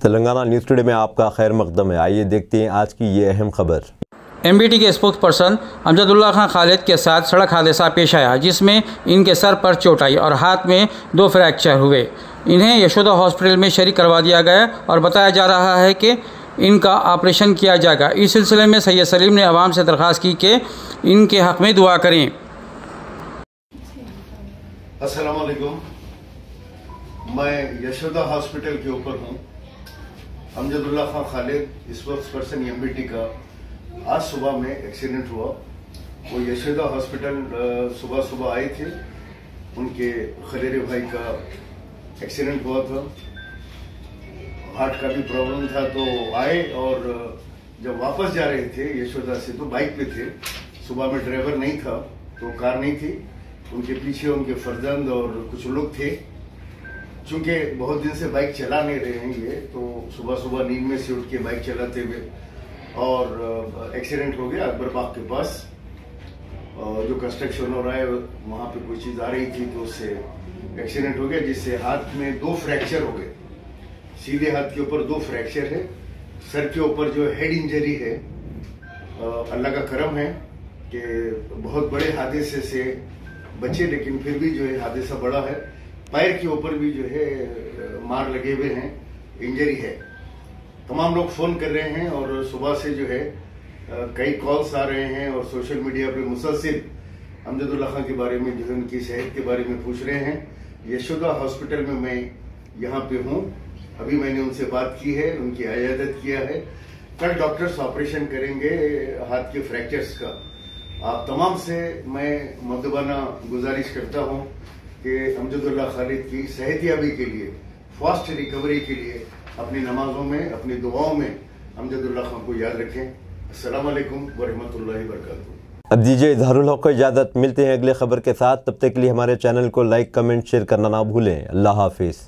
Telangana news today में आपका खैर मकदम है। आइए देखते हैं आज की ये अहम खबर। एमबीटी के स्पोक्स पर्सन अमजदुल्ला खान खालिद के साथ सड़क हादसा पेश आया, जिसमें इनके सर पर चोट आई और हाथ में 2 फ्रैक्चर हुए। इन्हें यशोदा हॉस्पिटल में शरीक करवा दिया गया और बताया जा रहा है कि इनका ऑपरेशन किया जाएगा। इस सिलसिले में सैयद सलीम ने आवाम से दरख्वास्त की कि इनके हक़ में दुआ करें। अस्सलाम वालेकुम। मैं यशोदा हॉस्पिटल के ऊपर हूँ। Amjadullah Khan Khalid spokes person MBT का आज सुबह में एक्सीडेंट हुआ। वो यशोदा हॉस्पिटल सुबह सुबह आए थे, उनके खलेरे भाई का एक्सीडेंट हुआ था, हार्ट का भी प्रॉब्लम था, तो आए और जब वापस जा रहे थे यशोदा से तो बाइक पे थे। सुबह में ड्राइवर नहीं था तो कार नहीं थी, उनके पीछे उनके फर्जंद और कुछ लोग थे। चूंकि बहुत दिन से बाइक चला नहीं रहे हैं ये, तो सुबह सुबह नींद में से उठ के बाइक चलाते हुए और एक्सीडेंट हो गया अकबर बाग के पास। जो कंस्ट्रक्शन हो रहा है वहां पे कोई चीज आ रही थी तो उससे एक्सीडेंट हो गया, जिससे हाथ में 2 फ्रैक्चर हो गए। सीधे हाथ के ऊपर 2 फ्रैक्चर है, सर के ऊपर जो हेड इंजरी है। अल्लाह का करम है कि बहुत बड़े हादसे से बचे, लेकिन फिर भी जो है हादसा बड़ा है। पैर के ऊपर भी जो है मार लगे हुए हैं, इंजरी है। तमाम लोग फोन कर रहे हैं और सुबह से जो है कई कॉल्स आ रहे हैं और सोशल मीडिया पे मुसलसिल अमजदुल्ला खान के बारे में, जो है उनकी सेहत के बारे में पूछ रहे हैं। यशोदा हॉस्पिटल में मैं यहाँ पे हूँ, अभी मैंने उनसे बात की है, उनकी इजाजत किया है। कल डॉक्टर्स ऑपरेशन करेंगे हाथ के फ्रैक्चर्स का। आप तमाम से मैं मुद्दबाना गुजारिश करता हूँ कि अमजदुल्ला खालिद की सेहतियाबी के लिए, फास्ट रिकवरी के लिए अपनी नमाजों में, अपनी दुआओं में अमजदुल्ला खान को याद रखें। अस्सलाम वालेकुम व रहमतुल्लाहि व बरकातहू। अब दीजिए इजहारुल हक को इजाज़त। मिलते हैं अगले खबर के साथ, तब तक के लिए हमारे चैनल को लाइक, कमेंट, शेयर करना ना भूलें। अल्लाह हाफिज़।